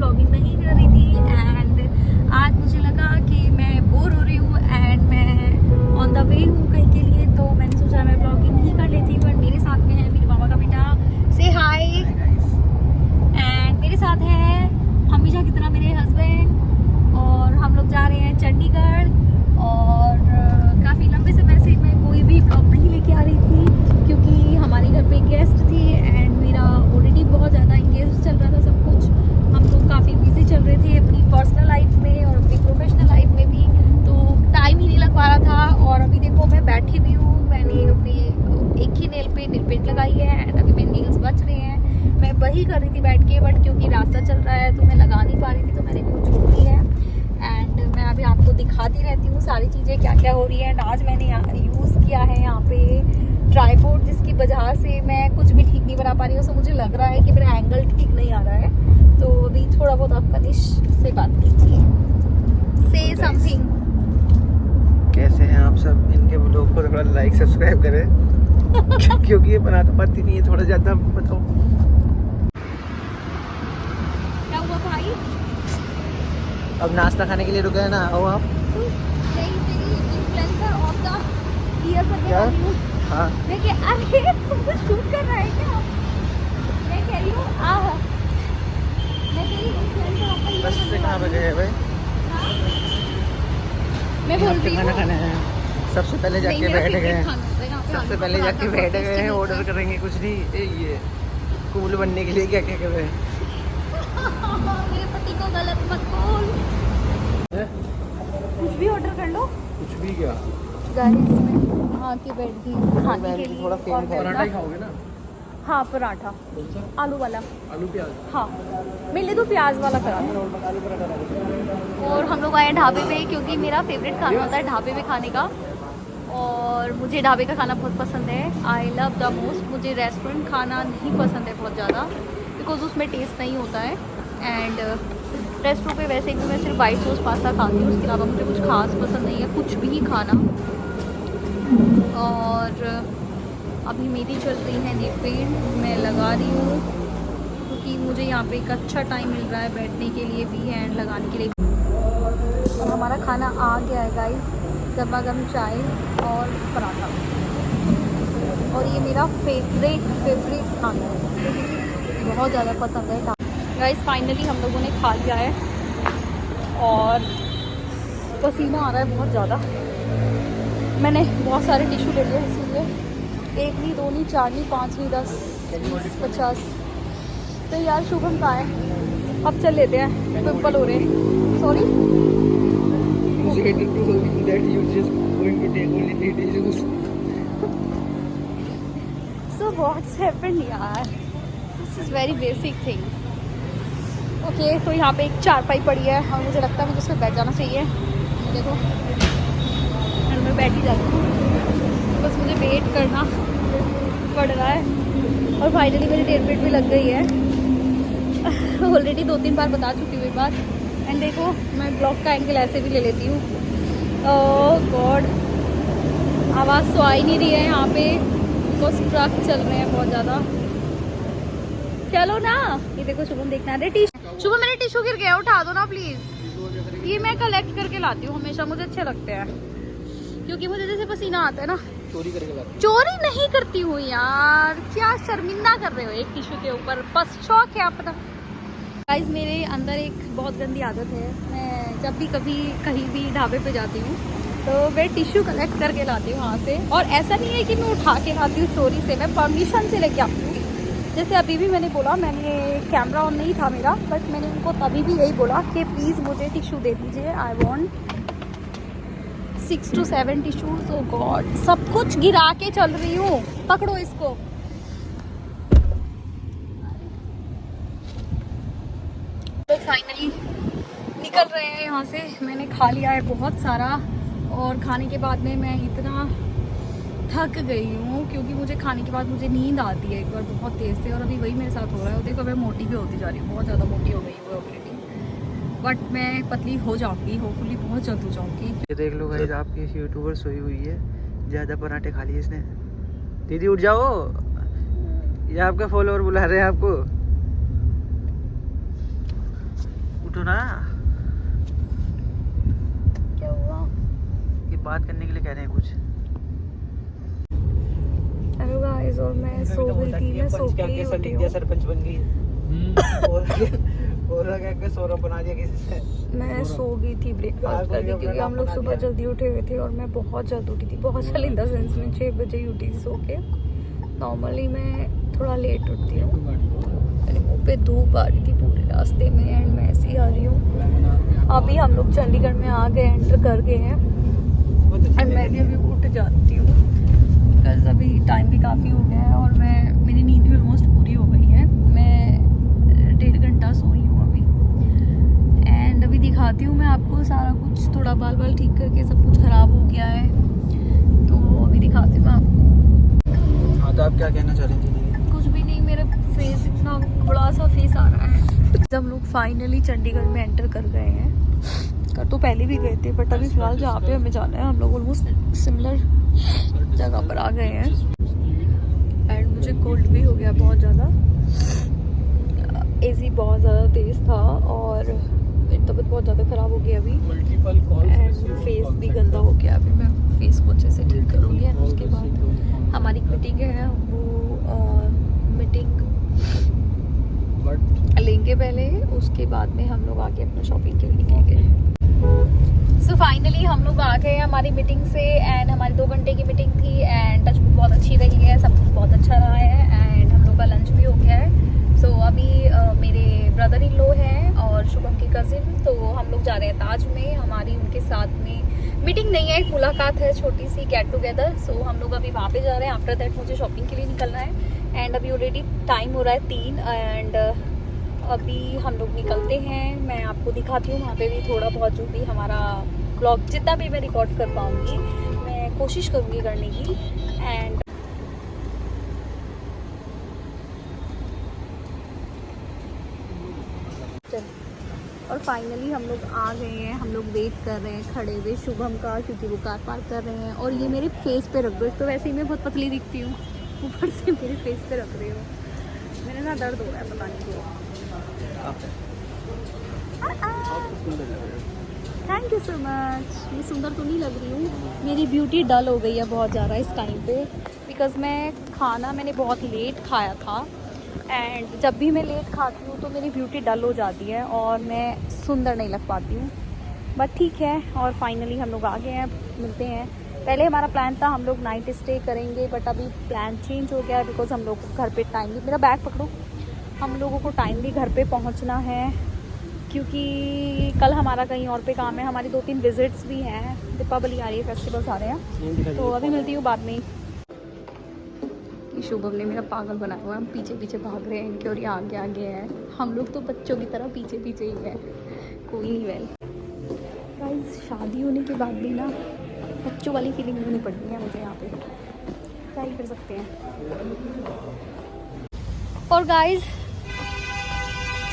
Blogging नहीं कर रही थी एंड आज मुझे लगा कि मैं बोर हो रही हूँ एंड मैं ऑन द वे हूँ कहीं के लिए, तो मैंने सोचा मैं ब्लॉगिंग नहीं कर लेती। बट मेरे साथ में है मेरे मामा का बेटा, से हाय। एंड मेरे साथ है हमेशा की तरह मेरे हस्बैंड, और हम लोग जा रहे हैं चंडीगढ़। और काफ़ी लंबे समय से मैं कोई भी ब्लॉग नहीं लेके आ रही थी क्योंकि हमारे घर पे गेस्ट थे एंड मेरा ऑलरेडी बहुत ज़्यादा इंगेज चल रहा था सब कुछ। हम लोग काफ़ी बिजी चल रहे थे अपनी पर्सनल लाइफ में और अपनी प्रोफेशनल लाइफ में भी, तो टाइम ही नहीं लग पा रहा था। और अभी देखो मैं बैठी भी हूँ, मैंने अपने एक ही नेल पेंट लगाई है एंड अभी मेरे नेल्स बच रहे हैं। मैं वही कर रही थी बैठ के, बट क्योंकि रास्ता चल रहा है तो मैं लगा नहीं पा रही थी, तो मैंने वो छोड़ दी है। एंड मैं अभी आपको दिखाती रहती हूँ सारी चीज़ें क्या क्या हो रही है। एंड आज मैंने यूज़ किया है यहाँ पे ट्राइपॉड, जिसकी वजह से मैं कुछ भी ठीक नहीं बना पा रही हूँ। सो मुझे लग रहा है कि मेरा एंगल ठीक नहीं आ रहा है, तो अभी थोड़ा बहुत आप कनिश से बात कीजिए, से समथिंग। कैसे हैं आप सब? इनके ब्लॉग को थोड़ा लाइक सब्सक्राइब करें क्योंकि ये बनाता पाती नहीं है, थोड़ा ज़्यादा बताओ। क्या हुआ भाई? अब नाश्ता खाने के लिए रुके हैं ना, आओ आप। क्या? हाँ, मैं कह अरे तुमको शूट कर रहा है क्या? मैं कह रही हूँ मैं कह रही हूँ बस से कहाँ पे गए भाई? मैं बोल रही खाना हूँ खाना है। सबसे पहले जाके बैठ गए हैं, सबसे पहले जाके बैठ गए हैं। ऑर्डर करेंगे कुछ नहीं, ये कूल बनने के लिए क्या क्या कर रहे हैं। मेरे पति को गलत मत बोल, कुछ भी ऑर्डर कर लो। कुछ भी क्या? गाइस मैं वहाँ की बैठ गई खाने के लिए। थोड़ा और पराठा ही खाओगे ना? हाँ पराठा, आलू वाला। आलू प्याज? हाँ मेरे लिए तो प्याज वाला करा था। आलू पराठा। और हम लोग आए ढाबे पे क्योंकि मेरा फेवरेट खाना होता है ढाबे में खाने का, और मुझे ढाबे का खाना बहुत पसंद है। I love the most. मुझे रेस्टोरेंट खाना नहीं पसंद है बहुत ज़्यादा, बिकॉज उसमें टेस्ट नहीं होता है। एंड रेस्टोरेंट पे वैसे भी मैं सिर्फ वाइट सॉस पास्ता खाती हूँ, उसके अलावा मुझे कुछ खास पसंद नहीं है कुछ भी खाना। और अभी मेरी चल रही है नेल पेंट, मैं लगा रही हूँ क्योंकि मुझे यहाँ पे एक अच्छा टाइम मिल रहा है बैठने के लिए भी एंड लगाने के लिए। और हमारा खाना आ गया है गाइस, गर्मा गर्म चाय और पराठा। और ये मेरा फेवरेट खाना है, बहुत ज़्यादा पसंद है गाइस। फाइनली हम लोगों ने खा लिया है और पसीना आ रहा है बहुत ज़्यादा। मैंने बहुत सारे टिश्यू ले लिए, इसीलिए 1 नहीं 2 नहीं 4 नहीं 5 नहीं 10 20 50। तो यार शुभम कहाँ है? अब चल लेते हैं, पिंपल हो रहे हैं। सॉरी सो व्हाट्स हैपेंड यार, this is very basic thing. Okay तो यहाँ पे एक चारपाई पड़ी है और मुझे लगता है मुझे उस पर बैठ जाना चाहिए। देखो मैं बैठ ही जाती हूँ, बस मुझे वेट करना पड़ रहा है। और फाइनली मेरी नेल पेंट भी लग गई है। ऑलरेडी 2-3 बार बता चुकी हूँ ये बात। एंड देखो मैं ब्लॉग का एंगल ऐसे भी ले लेती हूँ। ओह गॉड, आवाज़ तो आ ही नहीं रही है यहाँ पे, बिकॉज ट्रक चल रहे हैं बहुत ज़्यादा। चलो ना, ये देखो शुभम देखना है टिश्यू। शुभम मेरे टिश्यू गिर गया, उठा दो ना प्लीज़। ये मैं कलेक्ट करके लाती हूँ हमेशा, मुझे अच्छे लगते हैं क्योंकि मुझे जैसे पसीना आता है ना। चोरी करके लाते? चोरी नहीं करती हूँ यार, क्या शर्मिंदा कर रहे हो एक टिश्यू के ऊपर, बस शौक है अपना। गाइस मेरे अंदर एक बहुत गंदी आदत है, मैं जब भी कभी कहीं भी ढाबे पे जाती हूँ तो मैं टिश्यू कलेक्ट करके लाती हूँ वहाँ से। और ऐसा नहीं है कि मैं उठा के लाती हूँ चोरी से, मैं परमिशन से लेके आती हूँ। जैसे अभी भी मैंने बोला, मैंने कैमरा ऑन नहीं था मेरा, बट मैंने उनको तभी भी यही बोला कि प्लीज़ मुझे टिश्यू दे दीजिए, I want 6 to 7 tissues. Oh God, सब कुछ गिरा के चल रही हूँ, पकड़ो इसको। तो फाइनली निकल रहे हैं यहाँ से। मैंने खा लिया है बहुत सारा, और खाने के बाद में मैं इतना थक गई हूँ क्योंकि मुझे खाने के बाद मुझे नींद आती है एक बार बहुत तेज़ से, और अभी वही मेरे साथ हो रहा है। देखो मैं मोटी भी होती जा रही हूँ, बहुत ज़्यादा मोटी हो गई हूँ ऑलरेडी, बट मैं पतली हो जाऊँगी, होपफुली बहुत जल्द हो जाऊँगी। ये देख लो गाइस, आपकी यूट्यूबर सोई हुई है, ज़्यादा पराठे खा लिए इसने। दीदी उठ जाओ, ये आपका फॉलोअर बुला रहे हैं आपको। उठो ना, क्या हुआ? ये बात करने के लिए कह रहे हैं कुछ। हेलो गाइस, और मैं सो गई थी, मैं सो के ही उठी हूँ। सरपंच बन गई और क्या सौरभ बना दिया किसी से। मैं सो गई थी ब्रेकफास्ट करके, क्योंकि हम लोग सुबह जल्दी उठे हुए थे और मैं बहुत जल्द उठी थी, बहुत जल्द इन द सेंस में 6 बजे ही उठी थी सो के। नॉर्मली मैं थोड़ा लेट उठती हूँ। मेरे मुँह पे धूप आ रही थी पूरे रास्ते में एंड मैं ऐसे ही आ रही हूँ। अभी हम लोग चंडीगढ़ में आ गए, एंटर कर गए हैं एंड मैं भी अभी उठ जाती हूँ बिकॉज अभी टाइम भी काफ़ी हो गया है और मेरी नींद भी ऑलमोस्ट पूरी हो गई है। मैं 1.5 घंटा सोई हूँ अभी एंड अभी दिखाती हूँ मैं आपको सारा कुछ। थोड़ा बाल ठीक करके सब कुछ ख़राब हो गया है, तो अभी दिखाती हूँ मैं आपको। हाँ, तो आप क्या कहना चाह रही थी? कुछ भी नहीं, मेरा फेस इतना बड़ा सा फेस आ रहा है। हम लोग फाइनली चंडीगढ़ में एंटर कर गए हैं। कर तो पहले भी गए थे बट अभी फिलहाल जहाँ पे हमें जाना है हम लोग ऑलमोस्ट सिमिलर जगह पर आ गए हैं। एंड मुझे कोल्ड भी हो गया बहुत ज़्यादा, एसी बहुत ज़्यादा तेज़ था और मेरी तबीयत बहुत ज़्यादा ख़राब हो गई अभी एंड फेस भी गंदा हो गया। अभी मैं फेस को अच्छे से ठीक करूँगी एंड उसके बाद हमारी मीटिंग है, वो मीटिंग लेंगे पहले, उसके बाद में हम लोग आके अपना शॉपिंग के लिए निकलेंगे। सो फाइनली हम लोग आ गए हमारी मीटिंग से एंड हमारी 2 घंटे की मीटिंग थी एंड टच बहुत अच्छी रही है, सब कुछ बहुत अच्छा रहा है एंड हम लोग का लंच भी हो गया है। सो अभी मेरे ब्रदर इन लॉ हैं और शुभम की कज़िन, तो हम लोग जा रहे हैं ताज में। हमारी उनके साथ में मीटिंग नहीं है, एक मुलाकात है छोटी सी, गेट टुगेदर। सो हम लोग अभी वहाँ पे जा रहे हैं। आफ्टर दैट मुझे शॉपिंग के लिए निकलना है एंड अभी ऑलरेडी टाइम हो रहा है 3 एंड अभी हम लोग निकलते हैं। मैं आपको दिखाती हूँ वहाँ पे भी थोड़ा बहुत, जो भी हमारा ब्लॉग जितना भी मैं रिकॉर्ड कर पाऊँगी मैं कोशिश करूँगी करने की। एंड और फाइनली हम लोग आ गए हैं। हम लोग वेट कर रहे हैं खड़े हुए शुभम का, क्योंकि वो कार पार्क कर रहे हैं। और ये मेरे फेस पे रख दो, तो वैसे ही मैं बहुत पतली दिखती हूँ, ऊपर से मेरे फेस पे रख रही हूँ। मेरे ना दर्द हो रहा है, पता नहीं क्यों। Thank you so much. मैं सुंदर तो नहीं लग रही हूँ, मेरी ब्यूटी डल हो गई है बहुत ज़्यादा इस टाइम पे, बिकॉज़ मैंने बहुत लेट खाया था एंड जब भी मैं लेट खाती हूँ तो मेरी ब्यूटी डल हो जाती है और मैं सुंदर नहीं लग पाती हूँ। बट ठीक है, और फाइनली हम लोग आ गए हैं, मिलते हैं। पहले हमारा प्लान था हम लोग नाइट स्टे करेंगे बट अभी प्लान चेंज हो गया है बिकॉज़ हम लोग को घर पे टाइम भी, मेरा बैग पकड़ो, हम लोगों को टाइम भी घर पे पहुंचना है क्योंकि कल हमारा कहीं और पे काम है। हमारी 2-3 विजिट्स भी हैं, दीपावली आ रही है, फेस्टिवल्स आ रहे हैं, तो अभी मिलती हूँ बाद में। शुभम ने मेरा पागल बनाया हुआ है, हम पीछे पीछे भाग रहे हैं इनके और ये आगे आगे है। हम लोग तो बच्चों की तरह पीछे पीछे ही है, कोई नहीं। वेल गाइस, शादी होने के बाद भी ना बच्चों वाली फीलिंग नहीं पड़ती है मुझे यहाँ पे, क्या ही कर सकते हैं। और गाइस,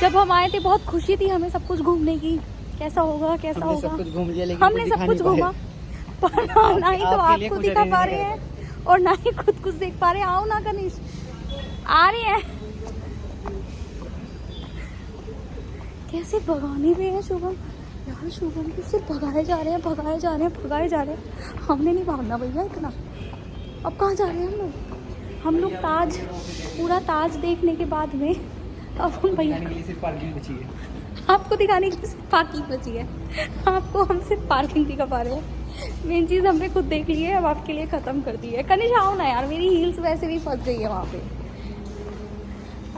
जब हम आए थे बहुत खुशी थी हमें सब कुछ घूमने की, कैसा होगा कैसा होगा, सब कुछ घूम लिया लेकिन हमने सब कुछ घूमा पर ना ही तो आपको दिखा पा रहे हैं और ना ही खुद कुछ देख पा रहे हैं। आओ ना गणेश, आ रहे हैं। कैसे भगाने पे है शुभम यार, शुभम को सिर्फ भगाए जा रहे हैं, भगाए जा रहे हैं, भगाए जा रहे हैं। हमने नहीं भागना भैया इतना। अब कहाँ जा रहे हैं हम लोग ताज, पूरा ताज देखने के बाद में अब हम भैया सिर्फ पार्किंग बची है, आपको दिखाने के लिए सिर्फ पार्किंग बची है। आपको हम सिर्फ पार्किंग दिखा पा रहे हैं, मेन चीज़ हमने खुद देख ली है, अब आपके लिए ख़त्म कर दी है। कनिश आओ ना यार, मेरी हील्स वैसे भी फंस गई है वहाँ पे।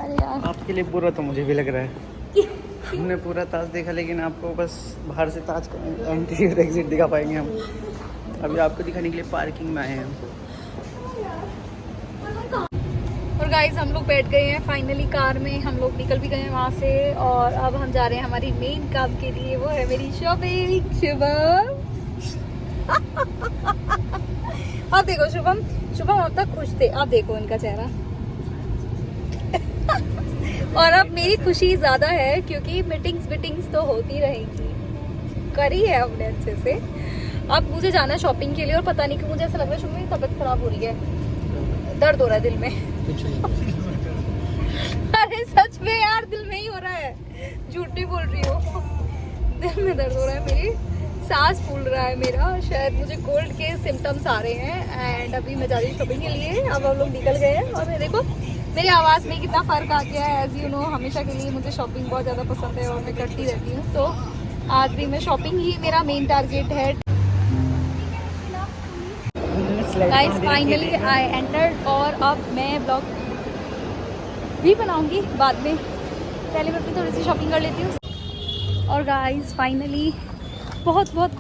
अरे यार, आपके लिए पूरा तो मुझे भी लग रहा है। हमने पूरा ताज देखा लेकिन आपको बस बाहर से ताज का एंट्री और एग्जिट दिखा पाएंगे हम। अभी आपको दिखाने के लिए पार्किंग में आए हैं हम। और गाइस, हम लोग बैठ गए हैं फाइनली कार में, हम लोग निकल भी गए हैं वहाँ से और अब हम जा रहे हैं हमारी मेन काम के लिए, वो है मेरी शॉपिंग। शुभम अब देखो शुभम अब तक खुश थे, अब देखो इनका चेहरा और अब मेरी खुशी ज़्यादा है क्योंकि मीटिंग्स तो होती रहेंगी, करी है हमने अच्छे से। अब मुझे जाना है शॉपिंग के लिए और पता नहीं क्यों मुझे ऐसा लग रहा है शुभम मेरी तबीयत खराब हो रही है, दर्द हो रहा है दिल में। अरे अरे सच में यार दिल में ही हो रहा है, झूठ नहीं बोल रही हूँ। दिल में दर्द हो रहा है, मेरी सांस फूल रहा है मेरा, शायद मुझे कोल्ड के सिम्टम्स आ रहे हैं। एंड अभी मैं जा रही हूँ शॉपिंग के लिए। अब हम लोग निकल गए हैं और मैं देखो मेरी आवाज़ में कितना फ़र्क आ गया है। एज यू नो हमेशा के लिए मुझे शॉपिंग बहुत ज़्यादा पसंद है और मैं करती रहती हूँ, तो आज भी मैं शॉपिंग ही मेरा मेन टारगेट है। गाइस फाइनली आई एंटर्ड और अब मैं ब्लॉग भी बनाऊंगी बाद में, पहले मैं अपनी थोड़ी सी शॉपिंग कर लेती हूँ। और गाइस फाइनली बहुत बहुत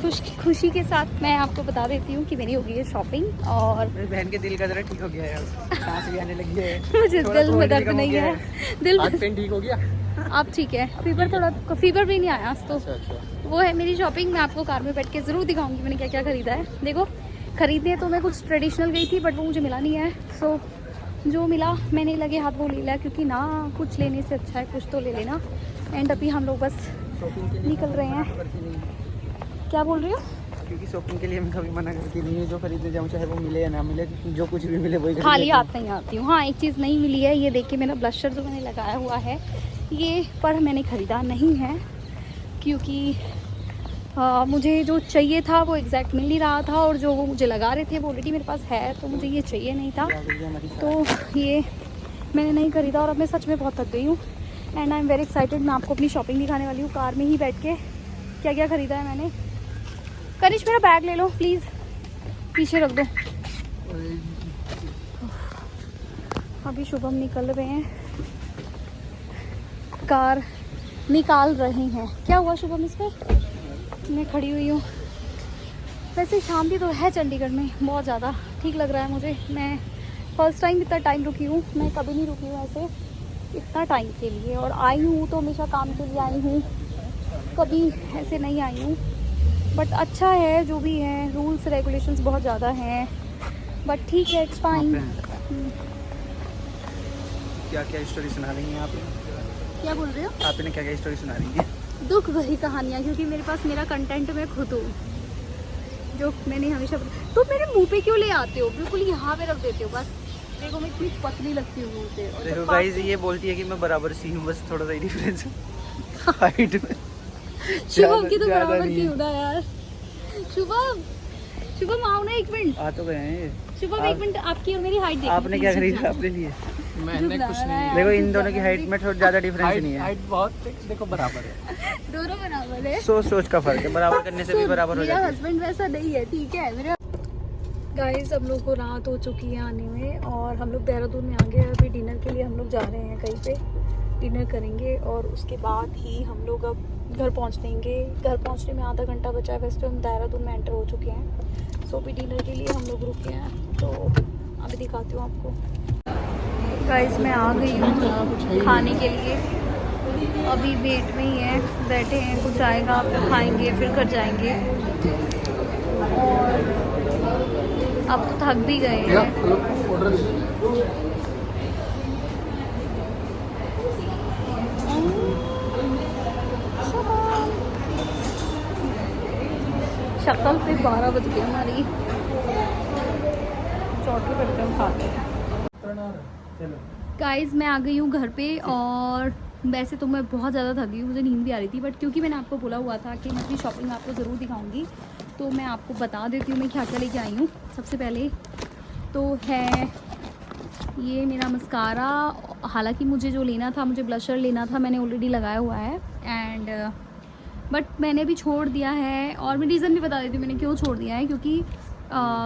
खुशी के साथ मैं आपको बता देती हूँ कि मेरी हो गई है शॉपिंग। और मेरी बहन के दिल का जरा ठीक हो गया है, सांस भी आने लगी है। मुझे दिल में दर्द नहीं है, दिल हाथ पेन ठीक हो गया। आप ठीक है, फीवर थोड़ा, फीवर भी नहीं आया आज तो। अच्छा। वो है मेरी शॉपिंग, मैं आपको कार में बैठ के ज़रूर दिखाऊंगी मैंने क्या क्या खरीदा है। देखो खरीदने तो मैं कुछ ट्रेडिशनल गई थी बट वो मुझे मिला नहीं है, सो जो मिला मैंने लगे हाथ वो ले लिया, क्योंकि ना कुछ लेने से अच्छा है कुछ तो ले लेना। एंड अभी हम लोग बस निकल रहे हैं। क्या बोल रही हो? क्योंकि शॉपिंग के लिए मैं कभी मना करती नहीं हूँ, जो खरीदने जाऊँ चाहे वो मिले या ना मिले, जो कुछ भी मिले वही खाली हाथ नहीं आती हूँ। हाँ एक चीज़ नहीं मिली है, ये देखिए मेरा ब्लशर जो मैंने लगाया हुआ है ये, पर मैंने ख़रीदा नहीं है क्योंकि मुझे जो चाहिए था वो एग्जैक्ट मिल नहीं रहा था, और जो वो मुझे लगा रहे थे वो ऑलरेडी मेरे पास है, तो मुझे ये चाहिए नहीं था, तो ये मैंने नहीं ख़रीदा। और अब मैं सच में बहुत थक गई हूँ and I am very excited. मैं आपको अपनी शॉपिंग दिखाने वाली हूँ कार में ही बैठ के, क्या क्या ख़रीदा है मैंने। कनिष्क मेरा बैग ले लो प्लीज़, पीछे रख दो। अभी शुभम निकल रहे हैं, कार निकाल रहे हैं। क्या हुआ शुभम इस पर? मैं खड़ी हुई हूँ। वैसे शांति तो है चंडीगढ़ में बहुत ज़्यादा, ठीक लग रहा है मुझे। मैं फर्स्ट टाइम इतना टाइम रुकी हूँ, मैं कभी नहीं रुकी हूँ ऐसे इतना टाइम के लिए, और आई हूँ तो हमेशा काम के लिए आई हूँ, कभी ऐसे नहीं आई हूँ। बट अच्छा है जो भी है, रूल्स रेगुलेशंस बहुत ज़्यादा हैं बट ठीक है, इट्स फाइन। क्या क्या स्टोरी सुना रही हैं आप? क्या बोल रहे हो? आपने क्या क्या स्टोरी सुना रही हैं? दुख भरी कहानियाँ, क्योंकि मेरे पास मेरा कंटेंट मैं खुद हूँ, जो मैंने हमेशा। तो मेरे मुंह पे क्यों ले आते हो? बिल्कुल यहाँ पे रख देते हो बस। देखो मैं इतनी पतली लगती हूँ मुंह पे। और देखो गाइस ये बोलती है कि मैं बराबर सी हूँ, बस थोड़ा सा ही डिफरेंस है हाइट में। शुभम की तो बराबर की हूँ ना यार। शुभम आओ ना एक मिनट। आ तो गए हैं। शुभम एक मिनट, आपकी और मेरी हाइट देखो। आपने क्या खरीदा अपने लिए? मैंने कुछ नहीं। देखो इन दोनों की हाइट में थोड़ा ज़्यादा डिफरेंस नहीं है, हाइट बहुत देखो बराबर है। दोनों बराबर है। सोच का फर्क है, बराबर करने से भी बराबर हो जाता मेरा है। हस्बैंड वैसा नहीं है, ठीक है मेरा। गाइस हम लोग को रात हो चुकी है आने में, और हम लोग देहरादून में आ गए। अभी डिनर के लिए हम लोग जा रहे हैं कहीं पे, डिनर करेंगे और उसके बाद ही हम लोग अब घर पहुंचेंगे। घर पहुंचने में आधा घंटा बचा है, वैसे तो हम देहरादून में एंटर हो चुके हैं। सो अभी डिनर के लिए हम लोग रुके हैं, तो अभी दिखाती हूँ आपको। गाइस मैं आ गई हूँ खाने के लिए, अभी वेट में ही है, बैठे हैं, कुछ आएगा फिर खाएंगे फिर घर जाएंगे। और अब तो थक भी गए हैं। शक्ल पे 12 बज गई हमारी, चौटे करते हैं खाते हैं। गाइस मैं आ गई हूँ घर पे, और वैसे तो मैं बहुत ज़्यादा थक गई हूँ, मुझे नींद भी आ रही थी, बट क्योंकि मैंने आपको बोला हुआ था कि मैं अपनी शॉपिंग आपको ज़रूर दिखाऊंगी, तो मैं आपको बता देती हूँ मैं क्या क्या लेके आई हूँ। सबसे पहले तो है ये मेरा मस्कारा। हालांकि मुझे जो लेना था, मुझे ब्लशर लेना था, मैंने ऑलरेडी लगाया हुआ है, एंड बट मैंने भी छोड़ दिया है। और मैं रीज़न भी बता देती हूँ मैंने क्यों छोड़ दिया है, क्योंकि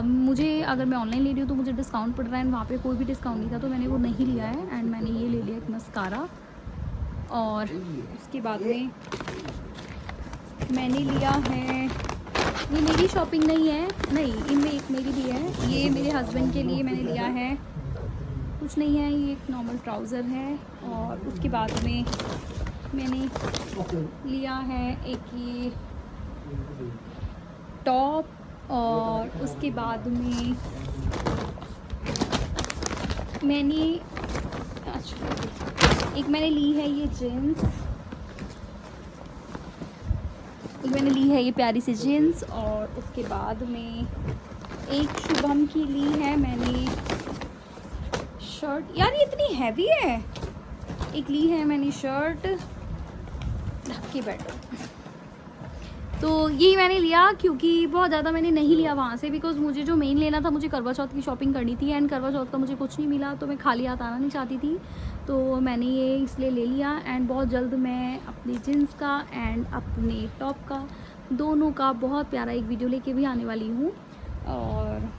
मुझे अगर मैं ऑनलाइन ले रही हूँ तो मुझे डिस्काउंट पड़ रहा है, वहाँ पे कोई भी डिस्काउंट नहीं था, तो मैंने वो नहीं लिया है। एंड मैंने ये ले लिया एक मस्कारा, और उसके बाद में मैंने लिया है, ये मेरी शॉपिंग नहीं है, नहीं इनमें एक मेरी भी है, ये मेरे हस्बैंड के लिए मैंने लिया है, कुछ नहीं है, ये एक नॉर्मल ट्राउज़र है। और उसके बाद में मैंने लिया है एक ये टॉप, और उसके बाद में मैंने एक मैंने ली है ये जीन्स, एक मैंने ली है ये प्यारी सी जीन्स। और उसके बाद में एक शुभम की ली है मैंने शर्ट। यार ये इतनी हैवी है, एक ली है मैंने शर्ट, ढक के बैठो। तो यही मैंने लिया क्योंकि बहुत ज़्यादा मैंने नहीं लिया वहाँ से, बिकॉज मुझे जो मेन लेना था, मुझे करवा चौथ की शॉपिंग करनी थी एंड करवा चौथ का मुझे कुछ नहीं मिला, तो मैं खाली हाथ आना नहीं चाहती थी, तो मैंने ये इसलिए ले लिया। एंड बहुत जल्द मैं अपनी जीन्स का एंड अपने टॉप का दोनों का बहुत प्यारा एक वीडियो लेके भी आने वाली हूँ। और